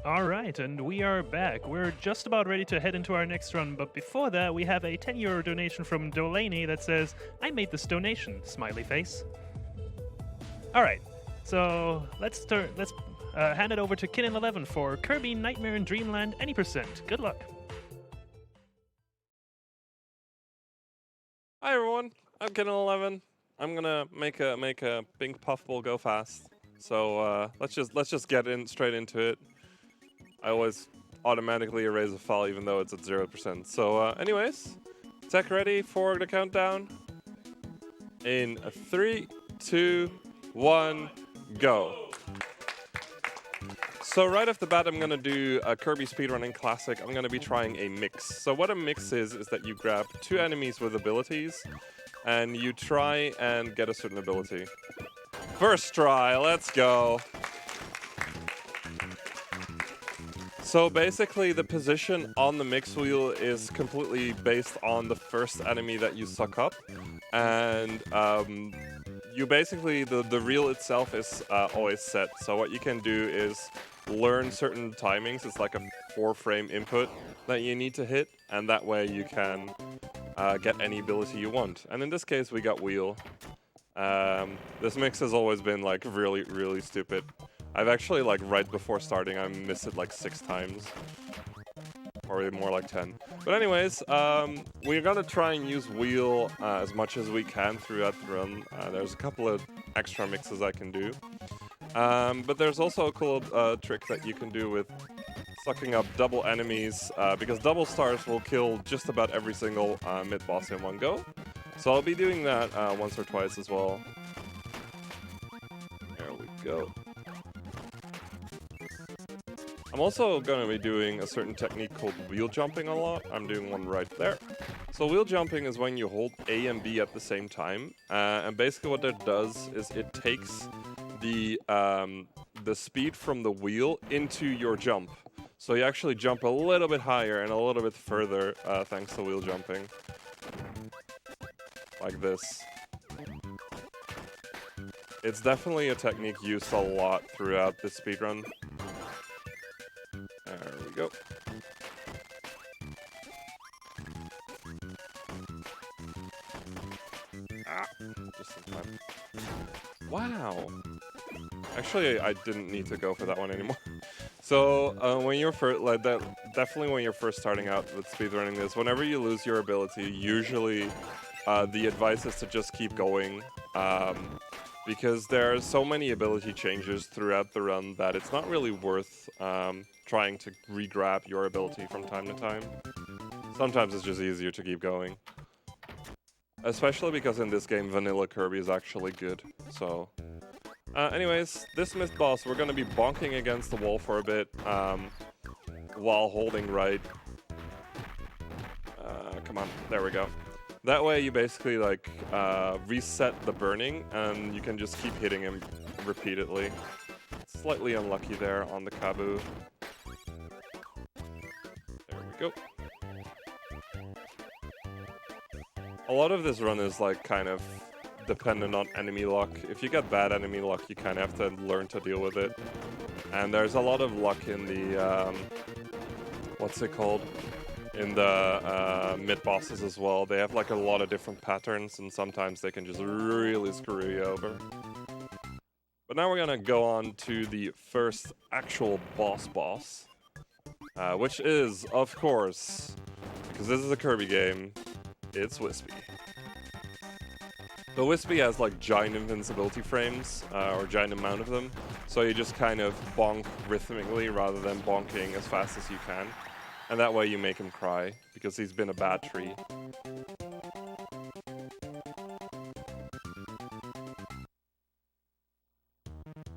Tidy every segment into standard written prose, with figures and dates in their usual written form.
All right, and we are back. We're just about ready to head into our next run, but before that, we have a 10 euro donation from Delaney that says, I made this donation, smiley face. All right, so let's hand it over to Kinnin11 for Kirby Nightmare in Dreamland any percent. Good luck. Hi everyone, I'm Kinnin11. I'm gonna make a pink puffball go fast. So let's just get in straight into it. I always automatically erase a file even though it's at 0%. So anyways, tech ready for the countdown. In 3, 2, 1, go. So right off the bat, I'm gonna do a Kirby speedrunning classic. I'm gonna be trying a mix. So what a mix is that you grab two enemies with abilities, and you try and get a certain ability. First try, let's go. So basically, the position on the mix wheel is completely based on the first enemy that you suck up, and you basically the reel itself is always set. So what you can do is learn certain timings. It's like a 4-frame input that you need to hit, and that way you can get any ability you want. And in this case, we got wheel. This mix has always been like really stupid. I've actually, like, right before starting, I missed it like 6 times. Or more like 10. But anyways, we're gonna try and use wheel as much as we can throughout the run. There's a couple of extra mixes I can do. But there's also a cool trick that you can do with sucking up double enemies, because double stars will kill just about every single mid-boss in one go. So I'll be doing that once or twice as well. There we go. I'm also going to be doing a certain technique called wheel jumping a lot. I'm doing one right there. So wheel jumping is when you hold A and B at the same time. And basically what that does is it takes the speed from the wheel into your jump. So you actually jump a little bit higher and a little bit further thanks to wheel jumping. Like this. It's definitely a technique used a lot throughout the speedrun. There we go. Ah, just in time. Wow. Actually, I didn't need to go for that one anymore. So when you're first, like that, definitely when you're first starting out with speedrunning this, whenever you lose your ability, usually the advice is to just keep going. Because there are so many ability changes throughout the run that it's not really worth trying to re-grab your ability from time to time. Sometimes it's just easier to keep going. Especially because in this game, vanilla Kirby is actually good. So, anyways, this missed boss, we're going to be bonking against the wall for a bit while holding right. Come on, there we go. That way you basically like reset the burning and you can just keep hitting him repeatedly. Slightly unlucky there on the Kabu. There we go. A lot of this run is like kind of dependent on enemy luck. If you get bad enemy luck, you kind of have to learn to deal with it. And there's a lot of luck in the, what's it called? In the mid-bosses as well. They have like a lot of different patterns and sometimes they can just really screw you over. But now we're gonna go on to the first actual boss, which is, of course, because this is a Kirby game, it's Wispy. The Wispy has like giant invincibility frames, or giant amount of them, so you just kind of bonk rhythmically rather than bonking as fast as you can. And that way you make him cry, because he's been a bad tree.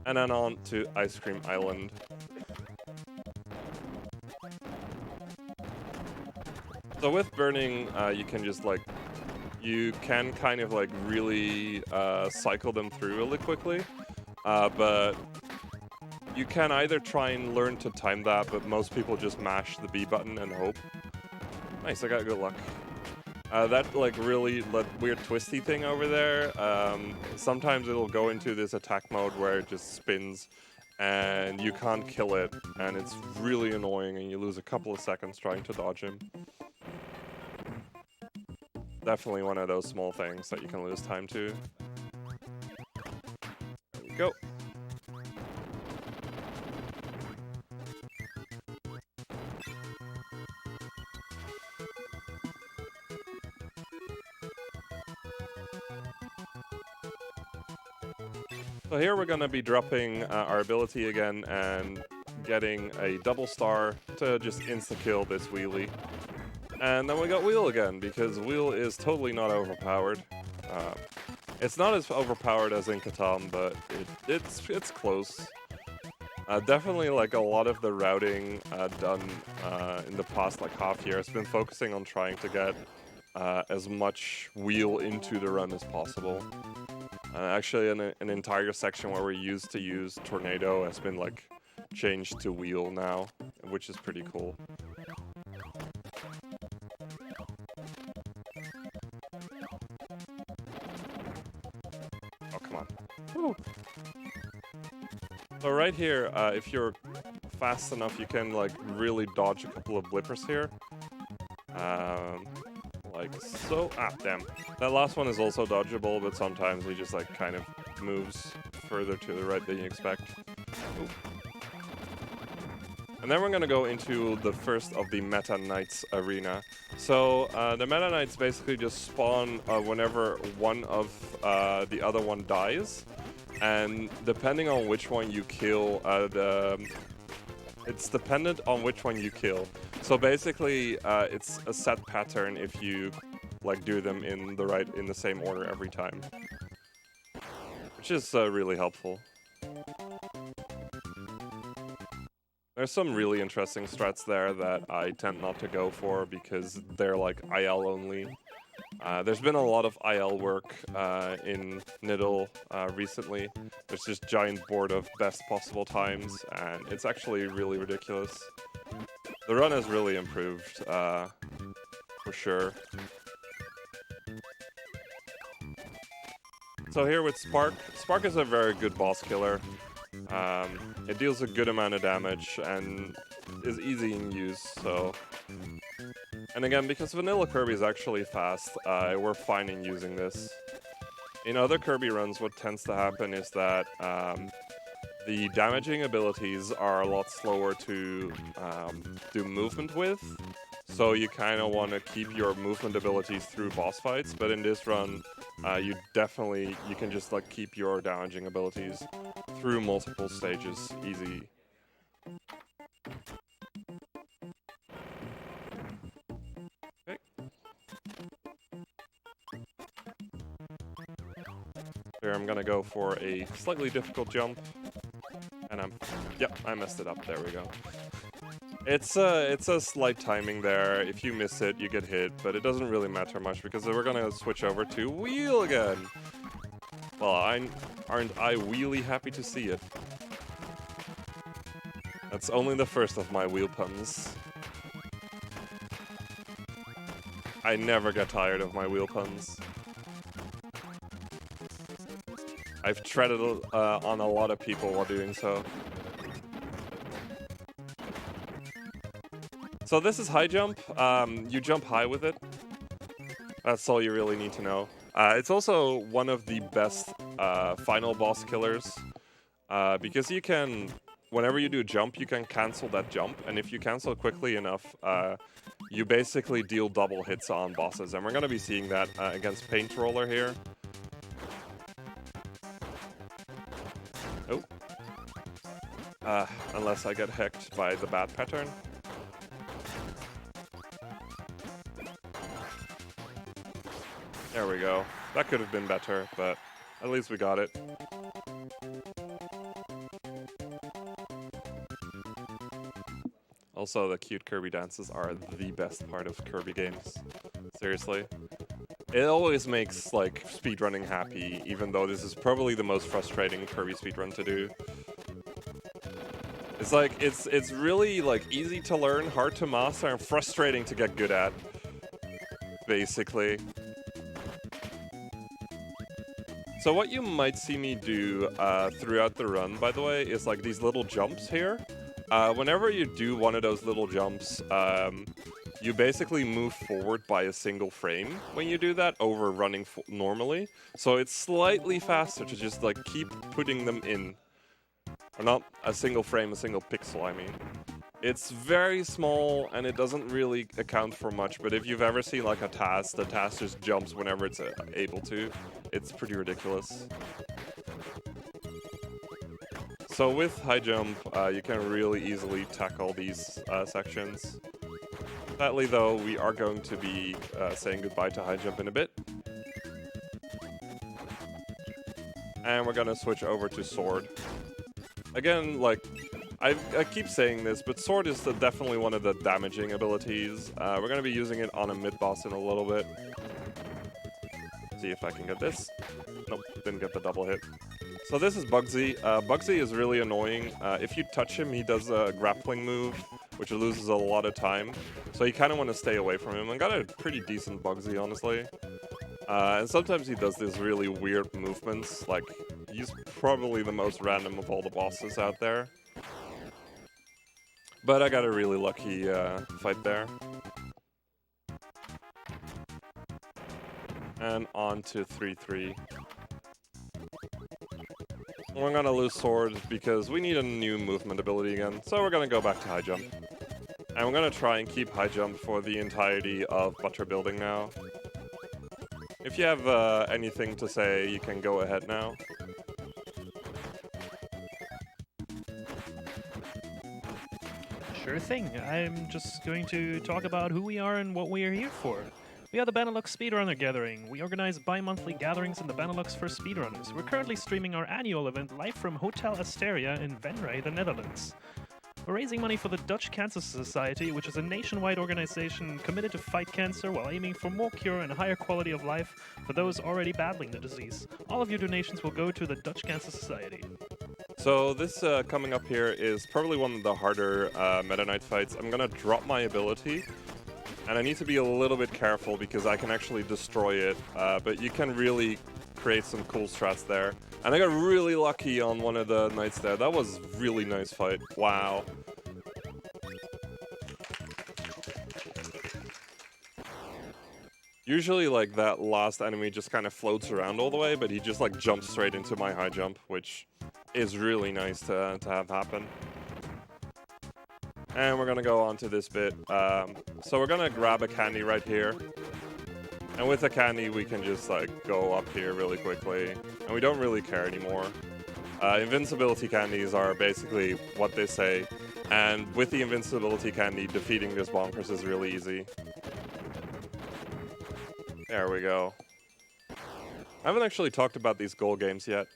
And then on to Ice Cream Island. So with burning, you can just like, you can kind of like really cycle them through really quickly, but you can either try and learn to time that, but most people just mash the B button and hope. Nice, I got good luck. That like really weird twisty thing over there, sometimes it'll go into this attack mode where it just spins and you can't kill it, and it's really annoying, and you lose a couple of seconds trying to dodge him. Definitely one of those small things that you can lose time to. There we go. So here we're going to be dropping our ability again and getting a double star to just insta-kill this wheelie. And then we got Wheel again, because Wheel is totally not overpowered. It's not as overpowered as in Catan, but it's close. Definitely like a lot of the routing done in the past like half year has been focusing on trying to get as much Wheel into the run as possible. Actually, an entire section where we used to use Tornado has been like changed to Wheel now, which is pretty cool. Oh, come on. Woo. So right here, if you're fast enough, you can like really dodge a couple of blippers here. Like so. Ah, damn. That last one is also dodgeable, but sometimes he just like kind of moves further to the right than you expect. Ooh. And then we're gonna go into the first of the Meta Knights arena. So the Meta Knights basically just spawn whenever one of the other one dies, and depending on which one you kill, it's dependent on which one you kill. So basically, it's a set pattern if you like do them in the same order every time, which is really helpful. There's some really interesting strats there that I tend not to go for because they're like IL only. There's been a lot of IL work in Niddle recently. There's this giant board of best possible times, and it's actually really ridiculous. The run has really improved, for sure. So here with Spark, Spark is a very good boss killer. It deals a good amount of damage and is easy in use, so... And again, because Vanilla Kirby is actually fast, we're fine in using this. In other Kirby runs, what tends to happen is that the damaging abilities are a lot slower to do movement with, so you kind of want to keep your movement abilities through boss fights, but in this run, you can just like keep your damaging abilities through multiple stages easy. Okay. Here I'm gonna go for a slightly difficult jump, and I messed it up. There we go. It's a slight timing there. If you miss it, you get hit, but it doesn't really matter much because we're gonna switch over to Wheel again. Well, aren't I really happy to see it? That's only the first of my Wheel puns. I never get tired of my Wheel puns. I've treaded on a lot of people while doing so. So this is high jump. You jump high with it. That's all you really need to know. It's also one of the best final boss killers because you can, whenever you do a jump, you can cancel that jump, and if you cancel quickly enough, you basically deal double hits on bosses, and we're going to be seeing that against Paint Roller here. Oh. Unless I get hecked by the bad pattern. There we go. That could have been better, but at least we got it. Also, the cute Kirby dances are the best part of Kirby games. Seriously. It always makes, like, speedrunning happy, even though this is probably the most frustrating Kirby speedrun to do. It's like, it's really, like, easy to learn, hard to master, and frustrating to get good at. Basically. So what you might see me do throughout the run, by the way, is like these little jumps here. Whenever you do one of those little jumps, you basically move forward by a single frame when you do that over running normally. So it's slightly faster to just like keep putting them in. Or not a single frame, a single pixel, I mean. It's very small and it doesn't really account for much, but if you've ever seen like a TAS, the TAS just jumps whenever it's able to. It's pretty ridiculous. So with high jump, you can really easily tackle these sections. Sadly though, we are going to be saying goodbye to high jump in a bit. And we're gonna switch over to sword. Again, like, I keep saying this, but sword is definitely one of the damaging abilities. We're going to be using it on a mid-boss in a little bit. See if I can get this. Nope, didn't get the double hit. So this is Bugsy. Bugsy is really annoying. If you touch him, he does a grappling move, which loses a lot of time. So you kind of want to stay away from him. I got a pretty decent Bugsy, honestly. And sometimes he does these really weird movements, like, he's probably the most random of all the bosses out there. But I got a really lucky fight there. And on to 3-3. We're gonna lose sword because we need a new movement ability again, so we're gonna go back to high jump. And we're gonna try and keep high jump for the entirety of Butter Building now. If you have anything to say, you can go ahead now. Sure thing. I'm just going to talk about who we are and what we are here for. We are the Benelux Speedrunner Gathering. We organize bi-monthly gatherings in the Benelux for speedrunners. We're currently streaming our annual event live from Hotel Asteria in Venray, the Netherlands. We're raising money for the Dutch Cancer Society, which is a nationwide organization committed to fight cancer while aiming for more cure and higher quality of life for those already battling the disease. All of your donations will go to the Dutch Cancer Society. So this coming up here is probably one of the harder Meta Knight fights. I'm gonna drop my ability, and I need to be a little bit careful because I can actually destroy it, but you can really create some cool strats there. And I got really lucky on one of the knights there. That was a really nice fight. Wow. Usually, like, that last enemy just kind of floats around all the way, but he just, like, jumps straight into my high jump, which is really nice to have happen. And we're gonna go on to this bit. So we're gonna grab a candy right here. And with a candy, we can just, like, go up here really quickly. And we don't really care anymore. Invincibility candies are basically what they say. And with the invincibility candy, defeating this bonkers is really easy. There we go. I haven't actually talked about these goal games yet.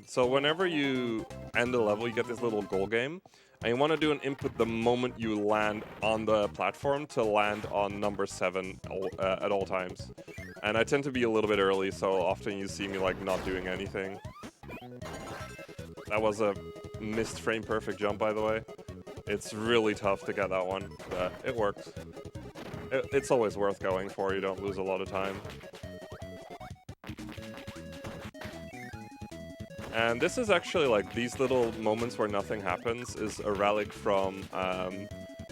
So whenever you end a level, you get this little goal game. And you want to do an input the moment you land on the platform to land on number 7 at all times. And I tend to be a little bit early, so often you see me like not doing anything. That was a missed frame perfect jump, by the way. It's really tough to get that one, but it worked. It's always worth going for, you don't lose a lot of time. And this is actually like these little moments where nothing happens is a relic from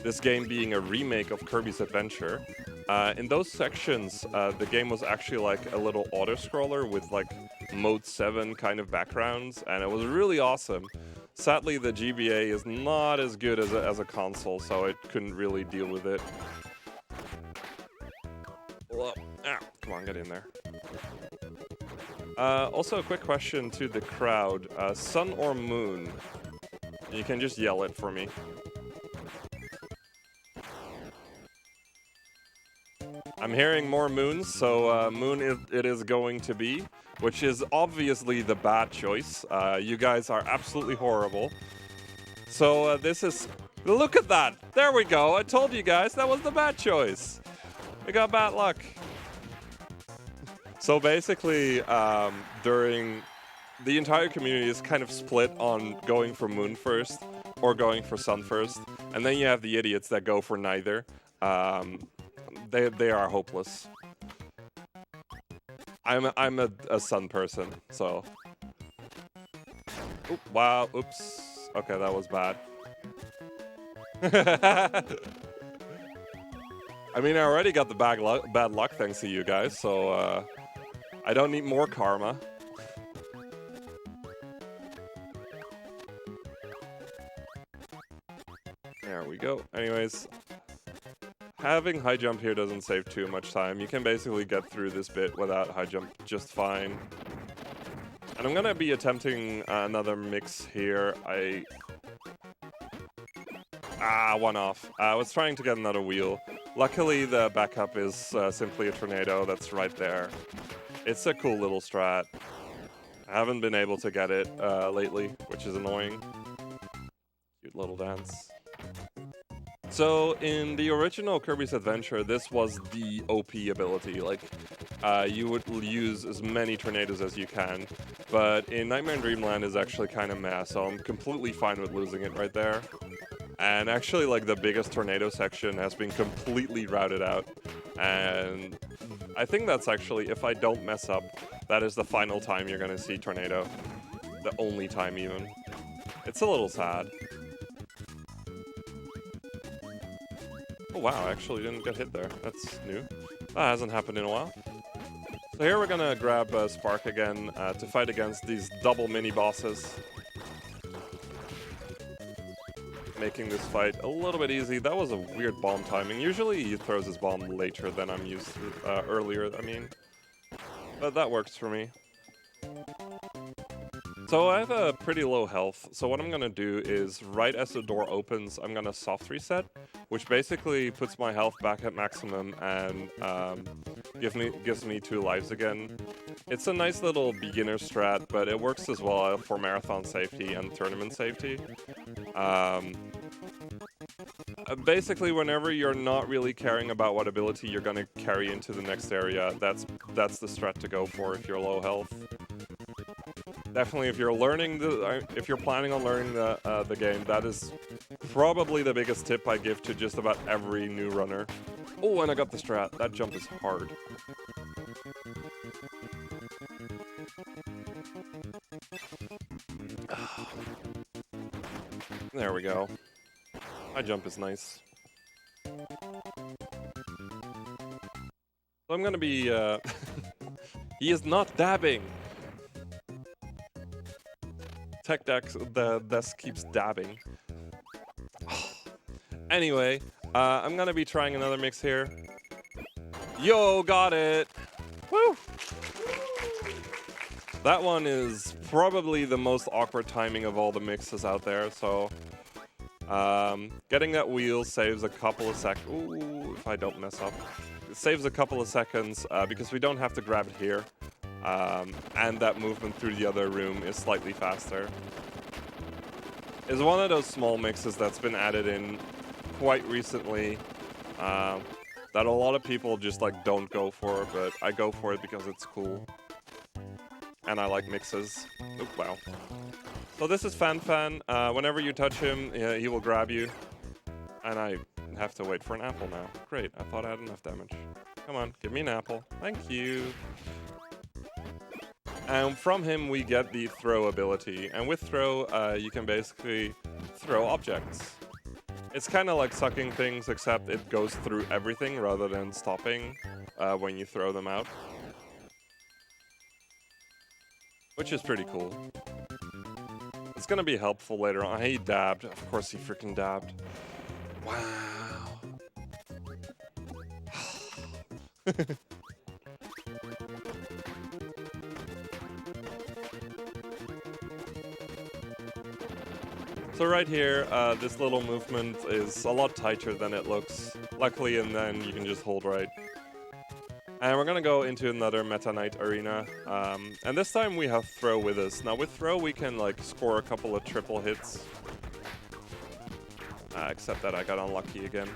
this game being a remake of Kirby's Adventure. In those sections, the game was actually like a little auto-scroller with like Mode 7 kind of backgrounds, and it was really awesome. Sadly, the GBA is not as good as a console, so it couldn't really deal with it. Well, come on, get in there. Also, a quick question to the crowd. Sun or moon? You can just yell it for me. I'm hearing more moons, so moon it is going to be, which is obviously the bad choice. You guys are absolutely horrible. So this is... Look at that! There we go! I told you guys that was the bad choice. We got bad luck. So basically, during the entire community is kind of split on going for moon first or going for sun first, and then you have the idiots that go for neither. They are hopeless. I'm a sun person, so. Oop, wow, oops. Okay, that was bad. I mean, I already got the bad luck thanks to you guys, so I don't need more karma. There we go. Anyways, having high jump here doesn't save too much time. You can basically get through this bit without high jump just fine. And I'm gonna be attempting another mix here. One off. I was trying to get another wheel. Luckily, the backup is simply a tornado that's right there. It's a cool little strat. I haven't been able to get it lately, which is annoying. Cute little dance. So in the original Kirby's Adventure, this was the OP ability. Like, you would use as many tornadoes as you can. But in Nightmare in Dreamland is actually kind of meh, so I'm completely fine with losing it right there. And actually, like, the biggest tornado section has been completely routed out. And I think that's actually, if I don't mess up, that is the final time you're gonna see tornado. The only time even. It's a little sad. Oh wow, I actually didn't get hit there. That's new. That hasn't happened in a while. So here we're gonna grab Spark again to fight against these double mini bosses. Making this fight a little bit easy. That was a weird bomb timing. Usually he throws his bomb later than I'm used to, earlier, I mean. But that works for me. So I have a pretty low health, so what I'm gonna do is right as the door opens, I'm gonna soft reset, which basically puts my health back at maximum and gives me 2 lives again. It's a nice little beginner strat, but it works as well for marathon safety and tournament safety. Basically, whenever you're not really caring about what ability you're gonna carry into the next area, that's the strat to go for if you're low health. Definitely, if you're planning on learning the game, that is probably the biggest tip I give to just about every new runner. Oh, and I got the strat. That jump is hard. There we go. My jump is nice. So I'm gonna be, he is not dabbing! Tech desk keeps dabbing. Anyway, I'm gonna be trying another mix here. Yo, got it! Woo! That one is probably the most awkward timing of all the mixes out there, so... getting that wheel saves a couple of seconds. Ooh, if I don't mess up. It saves a couple of seconds because we don't have to grab it here. And that movement through the other room is slightly faster. It's one of those small mixes that's been added in quite recently that a lot of people just like don't go for, but I go for it because it's cool. And I like mixes. Oop, wow. So this is Fan. Whenever you touch him, he will grab you. And I have to wait for an apple now. Great, I thought I had enough damage. Come on, give me an apple. Thank you. And from him we get the throw ability. And with throw, you can basically throw objects. It's kind of like sucking things, except it goes through everything rather than stopping when you throw them out. Which is pretty cool. It's gonna be helpful later on. He dabbed. Of course he freaking dabbed. Wow. So right here, this little movement is a lot tighter than it looks. Luckily, and then you can just hold right. And we're gonna go into another Meta Knight arena. And this time we have throw with us. Now with throw, we can like score a couple of triple hits. Except that I got unlucky again.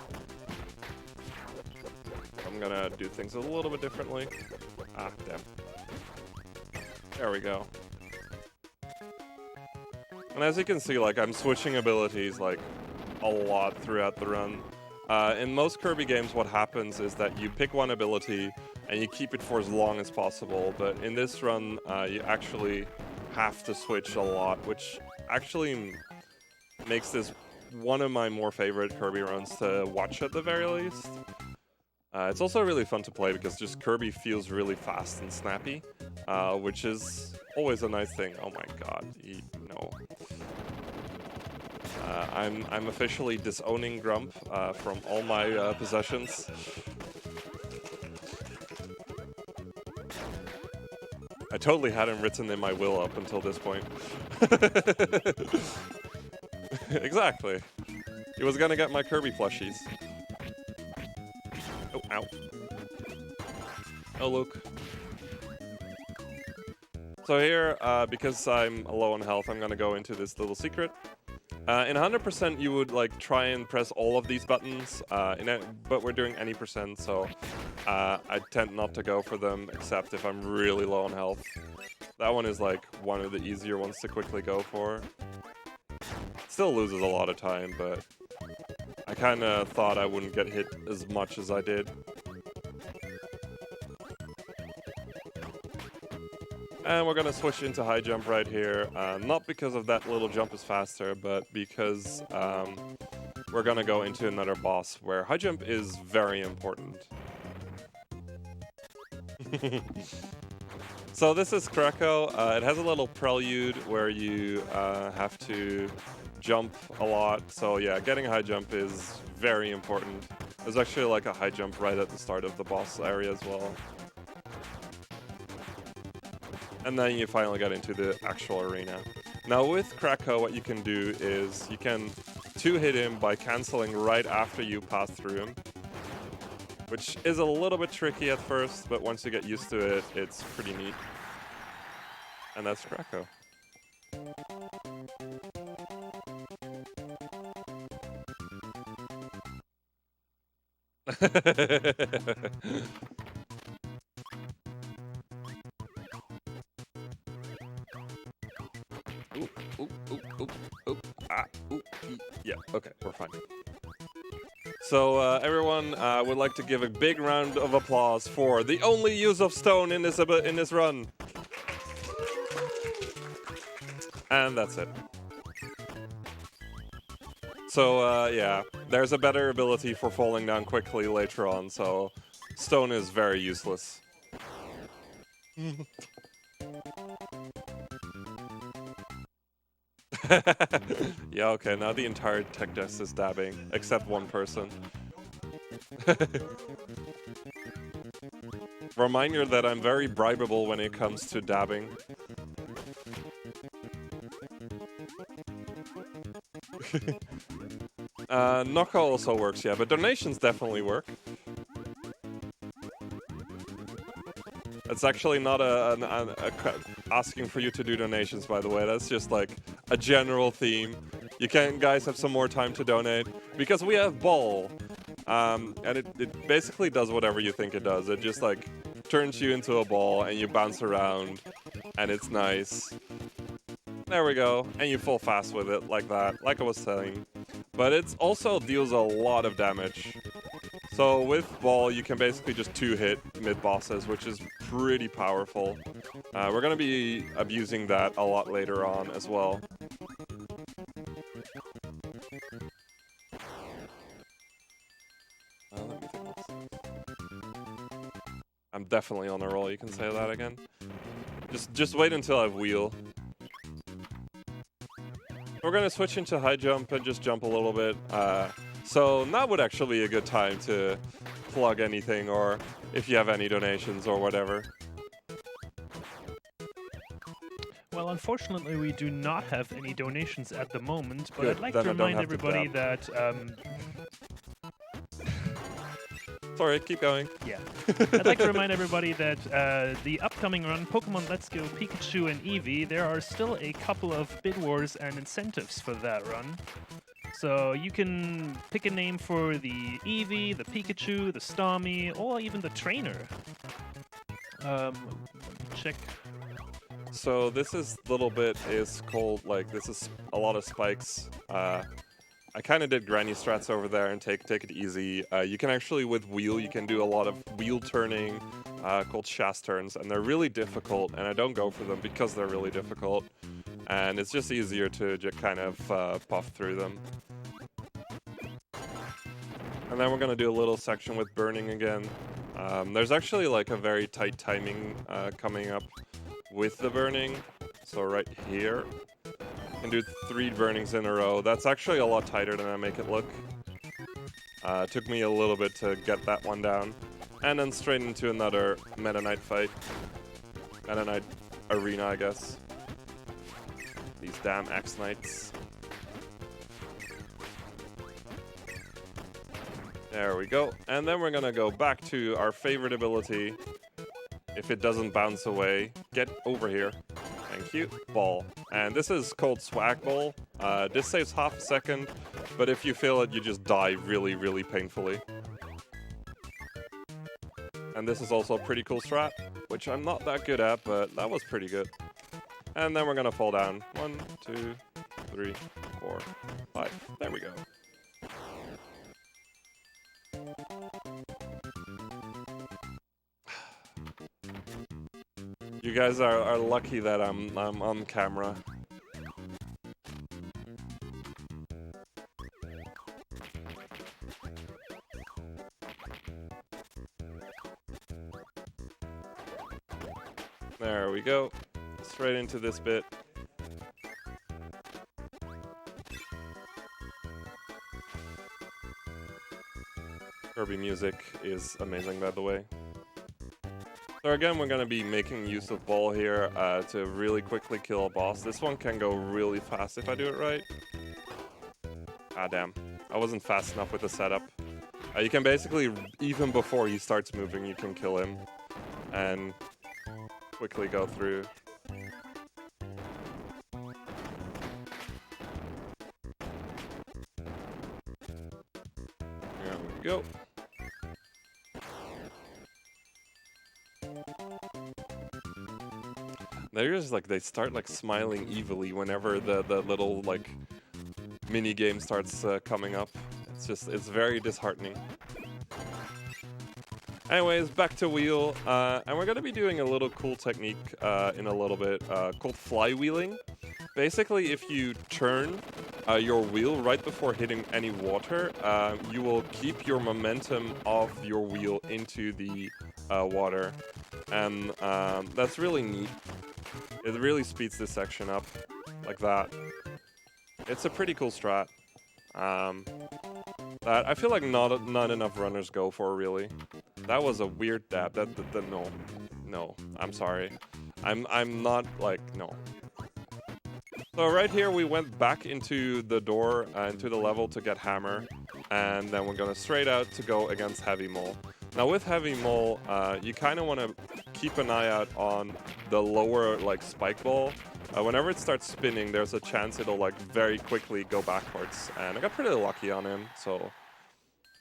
I'm gonna do things a little bit differently. Ah, damn. There we go. And as you can see, like, I'm switching abilities, like, a lot throughout the run. In most Kirby games, what happens is that you pick one ability and you keep it for as long as possible, but in this run, you actually have to switch a lot, which actually makes this one of my more favorite Kirby runs to watch at the very least. It's also really fun to play because just Kirby feels really fast and snappy, which is always a nice thing. Oh my god, no. I'm officially disowning Grump from all my possessions. I totally had him written in my will up until this point. Exactly. He was gonna get my Kirby plushies. Oh, ow. Oh, Luke. So here, because I'm low on health, I'm gonna go into this little secret. In 100%, you would like try and press all of these buttons, but we're doing any percent, so I tend not to go for them, except if I'm really low on health. That one is like one of the easier ones to quickly go for. Still loses a lot of time, but I kind of thought I wouldn't get hit as much as I did. And we're gonna switch into high jump right here, not because of that little jump is faster, but because we're gonna go into another boss where high jump is very important. So this is Krakow. It has a little prelude where you have to jump a lot. So yeah, getting a high jump is very important. There's actually like a high jump right at the start of the boss area as well. And then you finally get into the actual arena. Now with Krakow, what you can do is you can two-hit him by canceling right after you pass through him, which is a little bit tricky at first, but once you get used to it, it's pretty neat. And that's Krakow. Yeah, okay, we're fine. So everyone would like to give a big round of applause for the only use of stone in this run. And that's it. So yeah, there's a better ability for falling down quickly later on, so stone is very useless. Yeah, okay, now the entire tech desk is dabbing, except one person. Reminder that I'm very bribable when it comes to dabbing. Knockout also works, yeah, but donations definitely work. It's actually not asking for you to do donations, by the way. That's just like a general theme. You can, guys, have some more time to donate because we have Ball, and it basically does whatever you think it does. It just like turns you into a ball and you bounce around, and it's nice. There we go, and you fall fast with it like that, like I was saying. But it also deals a lot of damage. So with Ball, you can basically just two-hit mid-bosses, which is pretty powerful. We're going to be abusing that a lot later on as well. Let me think this. I'm definitely on a roll, you can say that again. Just wait until I wheel. We're going to switch into high jump and just jump a little bit. So now would actually be a good time to plug anything, or if you have any donations or whatever. Well, unfortunately, we do not have any donations at the moment, but Good, I'd like then to I don't remind have to everybody dab. that Sorry, keep going. yeah. I'd like to remind everybody that the upcoming run, Pokemon Let's Go Pikachu and Eevee, there are still a couple of bid wars and incentives for that run. So you can pick a name for the Eevee, the Pikachu, the Starmie, or even the trainer. Check. So this is little bit is called, like, this is a lot of spikes. I kind of did granny strats over there and take it easy. You can actually, with wheel, you can do a lot of wheel turning called shast turns, and they're really difficult, and I don't go for them because they're really difficult. And it's just easier to just kind of puff through them. And then we're going to do a little section with burning again. There's actually like a very tight timing coming up with the burning. So right here, can do 3 burnings in a row. That's actually a lot tighter than I make it look. Took me a little bit to get that one down. And then straight into another Meta Knight fight. Meta Knight arena, I guess. These damn X Knights. There we go. And then we're gonna go back to our favorite ability. If it doesn't bounce away, get over here. Thank you. Ball. And this is called Swag Ball. This saves half a second, but if you fail it, you just die really, really painfully. And this is also a pretty cool strat, which I'm not that good at, but that was pretty good. And then we're gonna fall down. 1, 2, 3, 4, 5. There we go. You guys are lucky that I'm on camera. There we go. Straight into this bit. Kirby music is amazing, by the way. So again, we're going to be making use of ball here to really quickly kill a boss. This one can go really fast if I do it right. Ah, damn. I wasn't fast enough with the setup. You can basically, even before he starts moving, you can kill him and quickly go through. There we go. They're just like, they start like smiling evilly whenever the little like mini game starts coming up. It's very disheartening. Anyways, back to wheel, and we're gonna be doing a little cool technique in a little bit called flywheeling. Basically, if you turn your wheel right before hitting any water, you will keep your momentum of your wheel into the water, and that's really neat. It really speeds this section up, like that. It's a pretty cool strat. That I feel like not enough runners go for, really. That was a weird dab. No, I'm sorry. I'm not like, no. So right here we went back into the door, into the level to get hammer, and then we're gonna straight out to go against heavy mole. Now with heavy mole, you kind of want to keep an eye out on the lower like spike ball. Whenever it starts spinning, there's a chance it'll like very quickly go backwards, and I got pretty lucky on him, so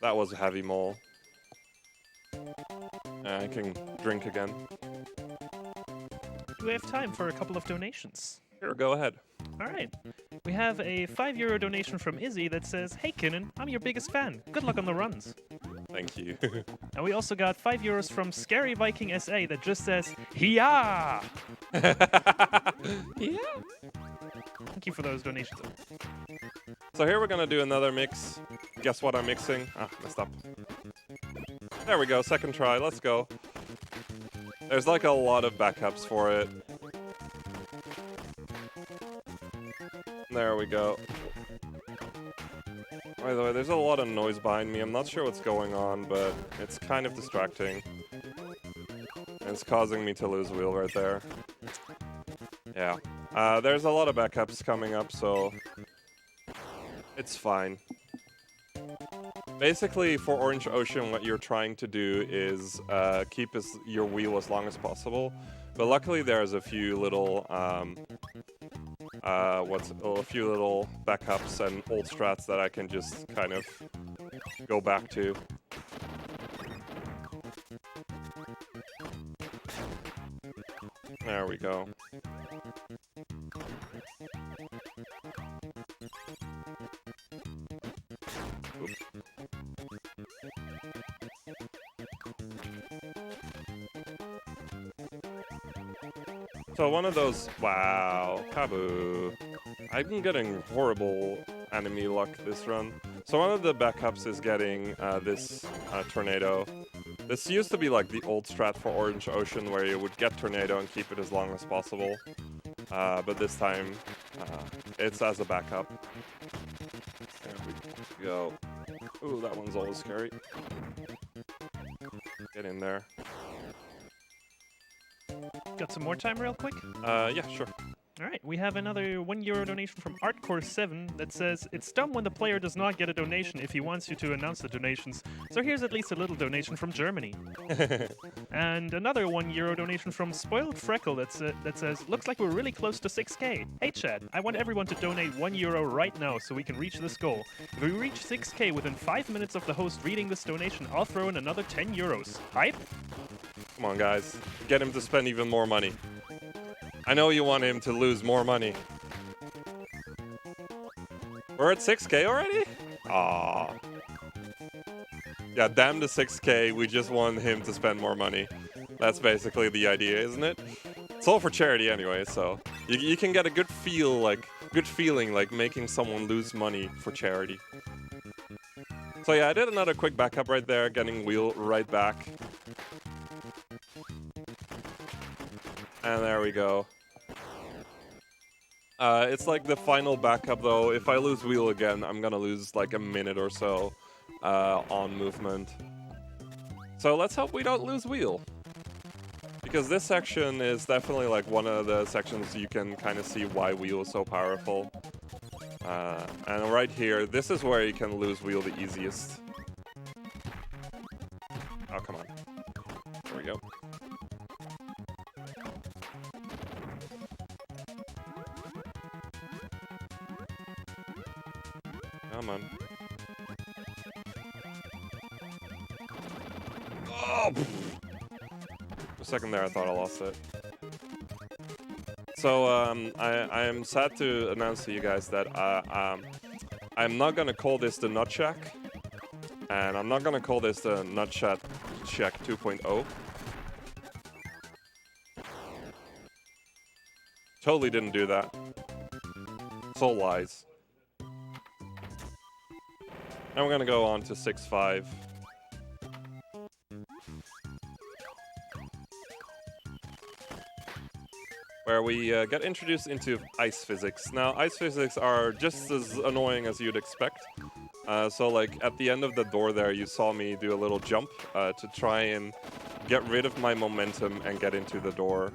that was heavy mole. I can drink again. Do we have time for a couple of donations? Sure, go ahead. All right. We have a €5 donation from Izzy that says, "Hey Kinnin, I'm your biggest fan. Good luck on the runs." Thank you. And we also got €5 from Scary Viking SA that just says, "Hiya!" Yeah. Thank you for those donations. So here we're gonna do another mix. Guess what I'm mixing? Ah, messed up. There we go, second try, let's go. There's like a lot of backups for it. There we go. By the way, there's a lot of noise behind me. I'm not sure what's going on, but it's kind of distracting. And it's causing me to lose wheel right there. Yeah. There's a lot of backups coming up, so it's fine. Basically, for Orange Ocean, what you're trying to do is keep your wheel as long as possible. But luckily, there's a few little a few little backups and old strats that I can just kind of go back to. There we go. So one of those, wow, Kabu. I've been getting horrible enemy luck this run. So one of the backups is getting this Tornado. This used to be like the old strat for Orange Ocean where you would get Tornado and keep it as long as possible. But this time, it's as a backup. There we go. Ooh, that one's always scary. Get in there. Got some more time real quick? Yeah, sure. All right, we have another €1 donation from Artcore7 that says, it's dumb when the player does not get a donation if he wants you to announce the donations, so here's at least a little donation from Germany. And another €1 donation from Spoiled Freckle that says, looks like we're really close to 6K. Hey Chad, I want everyone to donate €1 right now so we can reach this goal. If we reach 6K within 5 minutes of the host reading this donation, I'll throw in another €10. Hype? Come on, guys. Get him to spend even more money. I know you want him to lose more money. We're at 6K already? Aww. Yeah, damn the 6K. We just want him to spend more money. That's basically the idea, isn't it? It's all for charity anyway, so you can get a good feeling like making someone lose money for charity. So yeah, I did another quick backup right there, getting wheel right back. And there we go. It's like the final backup though. If I lose wheel again, I'm gonna lose like a minute or so on movement. So let's hope we don't lose wheel. Because this section is definitely like one of the sections you can kind of see why wheel is so powerful. And right here, this is where you can lose wheel the easiest. Oh, come on. There we go. Come on. Oh! For a second there, I thought I lost it. So, I am sad to announce to you guys that I'm not gonna call this the Nut Shack, and I'm not gonna call this the Nut Shack 2.0. Totally didn't do that. It's all lies. And we're gonna go on to 6.5. Where we get introduced into ice physics. Now, ice physics are just as annoying as you'd expect. So like at the end of the door there, you saw me do a little jump to try and get rid of my momentum and get into the door.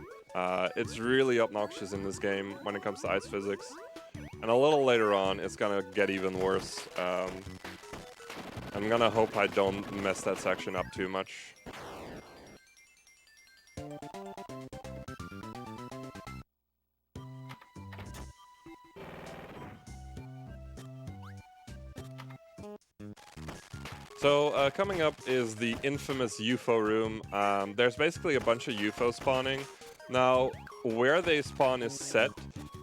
It's really obnoxious in this game when it comes to ice physics. And a little later on, it's gonna get even worse. I'm gonna hope I don't mess that section up too much. So coming up is the infamous UFO room. There's basically a bunch of UFO spawning. Now, where they spawn is set,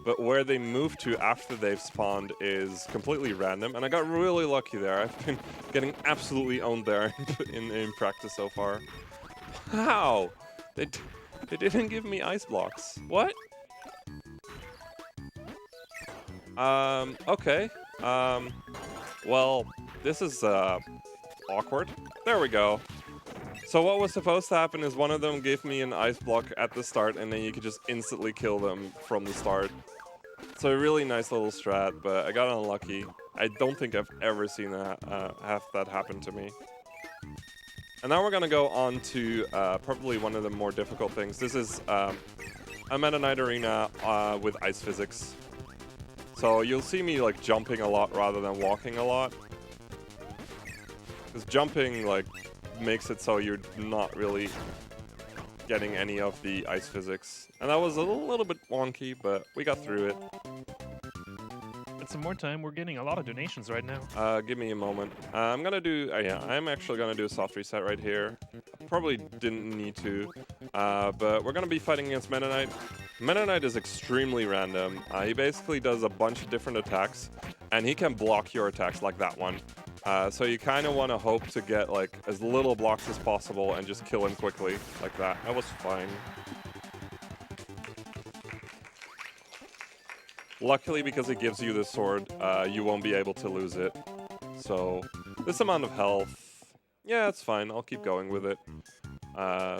but where they move to after they've spawned is completely random. And I got really lucky there. I've been getting absolutely owned there in practice so far. Wow! They didn't give me ice blocks. What? Okay. Well, this is awkward. There we go. So what was supposed to happen is one of them gave me an ice block at the start, and then you could just instantly kill them from the start. So a really nice little strat, but I got unlucky. I don't think I've ever seen that, have that happen to me. And now we're gonna go on to probably one of the more difficult things. This is a Meta Knight Arena with ice physics. So you'll see me like jumping a lot rather than walking a lot. Because jumping like makes it so you're not really getting any of the ice physics. And that was a little bit wonky, but we got through it. And some more time, we're getting a lot of donations right now. Give me a moment. I'm gonna do, yeah, I'm actually gonna do a soft reset right here. Probably didn't need to, but we're gonna be fighting against Meta Knight. Meta Knight is extremely random. He basically does a bunch of different attacks, and he can block your attacks like that one. So you kind of want to hope to get like as little blocks as possible and just kill him quickly like that. That was fine. Luckily, because it gives you the sword, you won't be able to lose it. So this amount of health, yeah, it's fine. I'll keep going with it.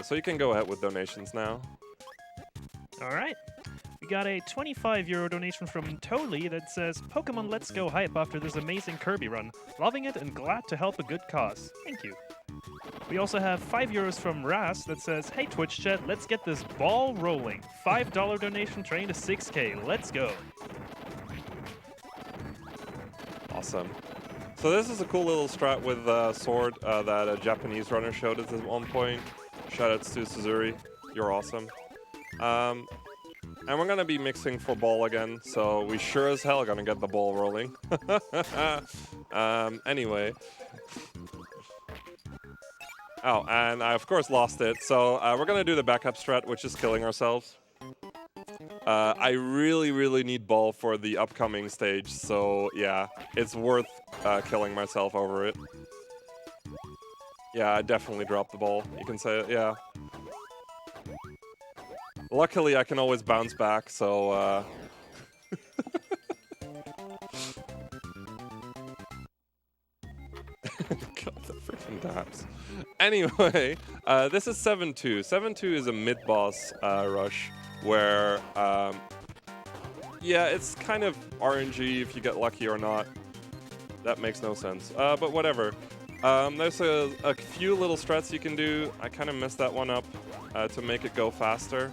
So you can go ahead with donations now. All right. We got a 25 euro donation from Toli that says, Pokemon Let's Go hype after this amazing Kirby run. Loving it and glad to help a good cause. Thank you. We also have 5 euros from Ras that says, hey Twitch chat, let's get this ball rolling. $5 donation train to 6K. Let's go. Awesome. So this is a cool little strat with sword that a Japanese runner showed us at one point. Shoutouts to Suzuri. You're awesome. And we're going to be mixing for ball again, so we sure as hell are going to get the ball rolling. Anyway. Oh, and I, of course, lost it. So we're going to do the backup strat, which is killing ourselves. I really need ball for the upcoming stage, so yeah, it's worth killing myself over it. Yeah, I definitely dropped the ball. You can say it, yeah. Luckily, I can always bounce back, so... God, the freaking taps. Anyway, this is 7-2. 7-2 is a mid-boss rush where, yeah, it's kind of RNG if you get lucky or not. That makes no sense, but whatever. There's a few little strats you can do. I kind of messed that one up to make it go faster.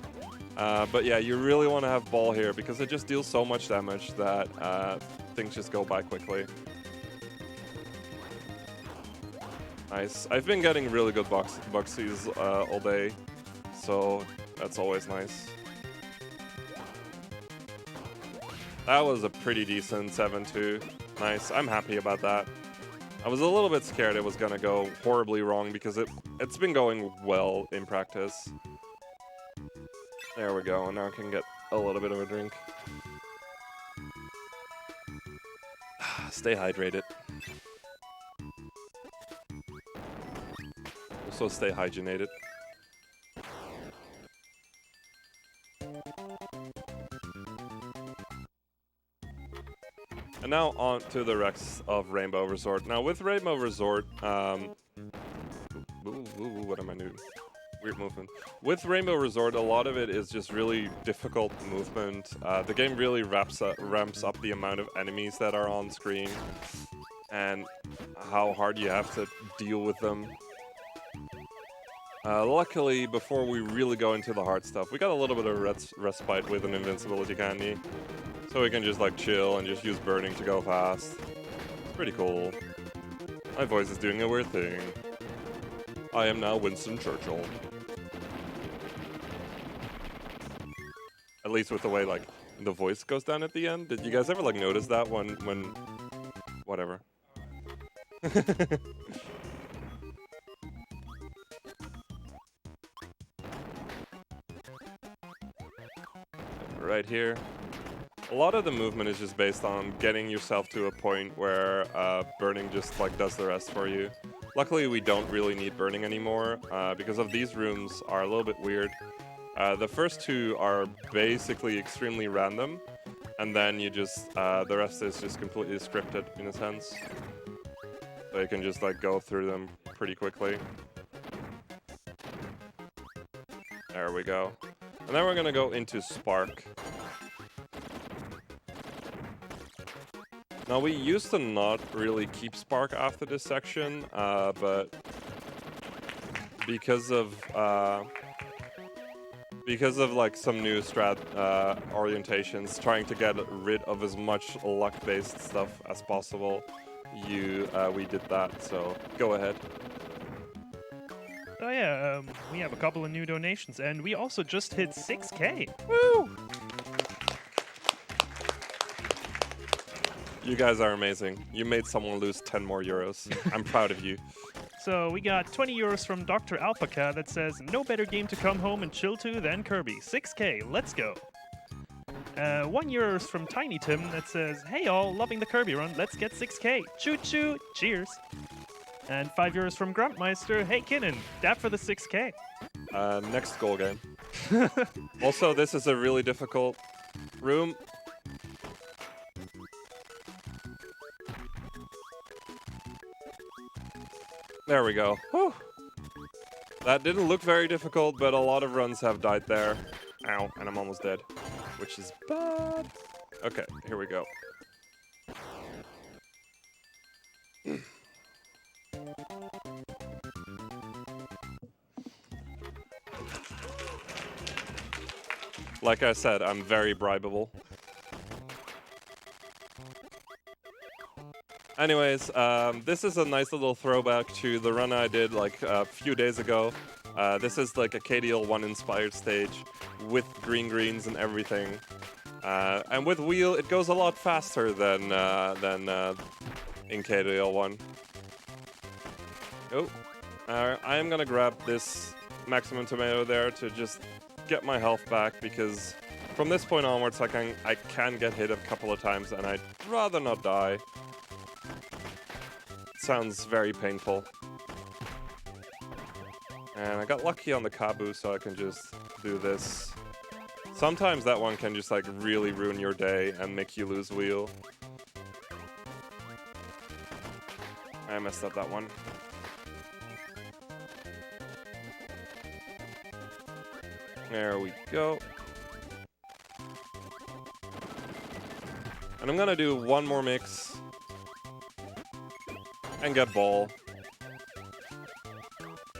But yeah, you really want to have ball here because it just deals so much damage that things just go by quickly. Nice. I've been getting really good Buxies all day, so that's always nice. That was a pretty decent 7-2. Nice. I'm happy about that. I was a little bit scared it was going to go horribly wrong because it's been going well in practice. There we go, and now I can get a little bit of a drink. Stay hydrated. Also stay hygienated. And now on to the rest of Rainbow Resort. Now with Rainbow Resort, what am I doing? Weird movement. With Rainbow Resort, a lot of it is just really difficult movement. The game really ramps up the amount of enemies that are on screen and how hard you have to deal with them. Luckily, before we really go into the hard stuff, we got a little bit of respite with an invincibility candy. So we can just like chill and just use burning to go fast. It's pretty cool. My voice is doing a weird thing. I am now Winston Churchill. At least with the way like the voice goes down at the end. Did you guys ever like notice that when whatever? Right here. A lot of the movement is just based on getting yourself to a point where burning just like does the rest for you. Luckily, we don't really need burning anymore because of these rooms are a little bit weird. The first two are basically extremely random, and then you just the rest is just completely scripted in a sense. So you can just like go through them pretty quickly. There we go. And then we're gonna go into Spark. Now we used to not really keep Spark after this section, but because of like some new strat orientations, trying to get rid of as much luck-based stuff as possible, we did that. So go ahead. Oh yeah, we have a couple of new donations, and we also just hit 6K. Woo! You guys are amazing. You made someone lose 10 more euros. I'm proud of you. So we got 20 euros from Dr. Alpaca that says, no better game to come home and chill to than Kirby. 6K, let's go. 1 euro from Tiny Tim that says, hey all, loving the Kirby run, let's get 6K. Choo choo, cheers. And 5 euros from Gruntmeister, hey Kinnin, dap for the 6K. Next goal game. Also, this is a really difficult room. There we go. Whew. That didn't look very difficult, but a lot of runs have died there. Ow, and I'm almost dead, which is bad. Okay, here we go. Like I said, I'm very bribable. Anyways, this is a nice little throwback to the run I did like a few days ago. This is like a KDL1 inspired stage with greens and everything. And with wheel, it goes a lot faster than in KDL1. Oh, I am gonna grab this maximum tomato there to just get my health back, because from this point onwards I can get hit a couple of times and I'd rather not die. Sounds very painful. And I got lucky on the Kabu, so I can just do this. Sometimes that one can just like really ruin your day and make you lose wheel. I messed up that one. There we go. And I'm gonna do one more mix and get ball.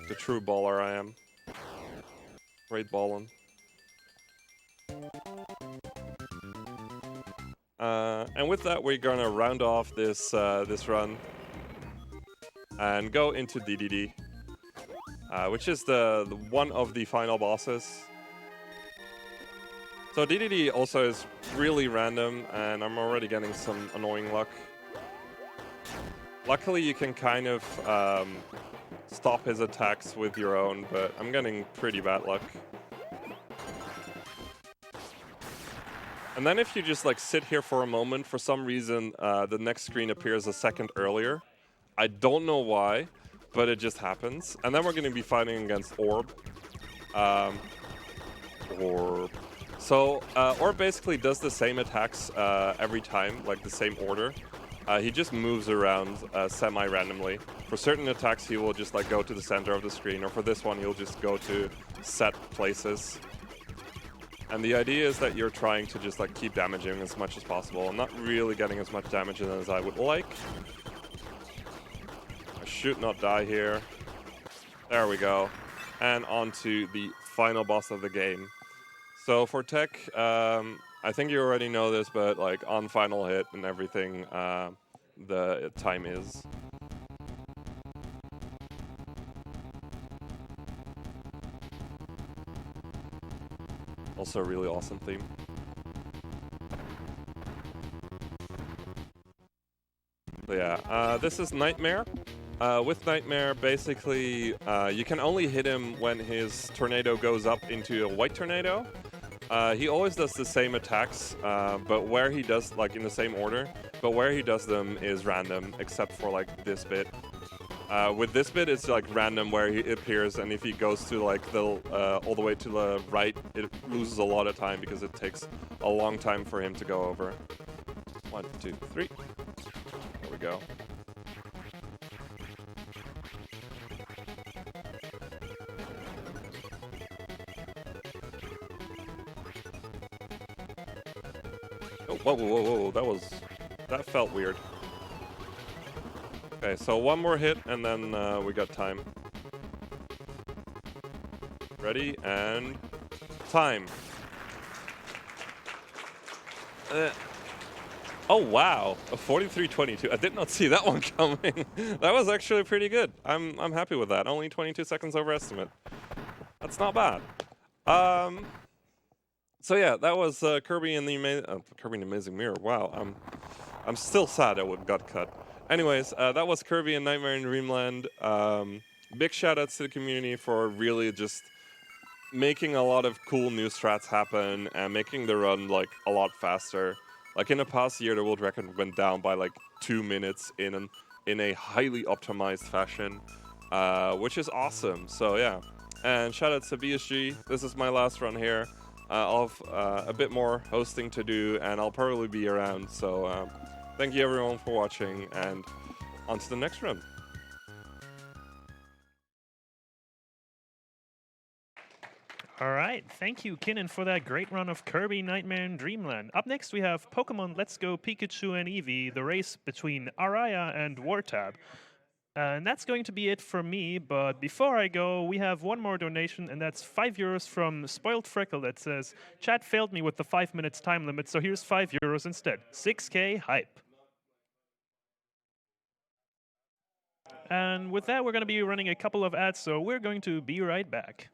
The true baller I am. Great ballin'. And with that, we're gonna round off this this run and go into DDD, which is the one of the final bosses. So DDD also is really random, and I'm already getting some annoying luck. Luckily, you can kind of stop his attacks with your own, but I'm getting pretty bad luck. And then if you just like sit here for a moment, for some reason, the next screen appears a second earlier. I don't know why, but it just happens. And then we're going to be fighting against Orb. Orb. So Orb basically does the same attacks every time, like the same order. He just moves around semi-randomly. For certain attacks, he will just like go to the center of the screen, or for this one, he'll just go to set places. And the idea is that you're trying to just like keep damaging as much as possible. I'm not really getting as much damage as I would like. I should not die here. There we go. And on to the final boss of the game. So for tech, I think you already know this, but like on final hit and everything, the time is. Also a really awesome theme. So yeah, this is Nightmare. With Nightmare, basically, you can only hit him when his tornado goes up into a white tornado. He always does the same attacks, but where he does, like in the same order, but where he does them is random, except for like this bit. With this bit, it's like random where he appears, and if he goes to like the all the way to the right, it loses a lot of time because it takes a long time for him to go over. 1, 2, 3. There we go. Oh, whoa, whoa, whoa, whoa, that felt weird. Okay, so one more hit, and then we got time. Ready, and time. Oh, wow, a 43.22. I did not see that one coming. That was actually pretty good. I'm happy with that. Only 22 seconds over estimate. That's not bad. So yeah, that was Kirby and the Amazing Mirror. Wow, I'm still sad it got cut. Anyways, that was Kirby and Nightmare in Dreamland. Big shout-outs to the community for really just making a lot of cool new strats happen and making the run like a lot faster. Like in the past year, the world record went down by like 2 minutes in a highly optimized fashion, which is awesome. So yeah, and shout-outs to BSG. This is my last run here. I'll have a bit more hosting to do, and I'll probably be around. So thank you everyone for watching, and on to the next run. All right, thank you, Kinnin, for that great run of Kirby Nightmare in Dreamland. Up next, we have Pokemon Let's Go Pikachu and Eevee, the race between Araya and Wartab. And that's going to be it for me, but before I go, we have one more donation, and that's €5 from Spoiled Freckle that says, Chat failed me with the 5 minutes time limit, so here's €5 instead. 6K hype. And with that, we're going to be running a couple of ads, so we're going to be right back.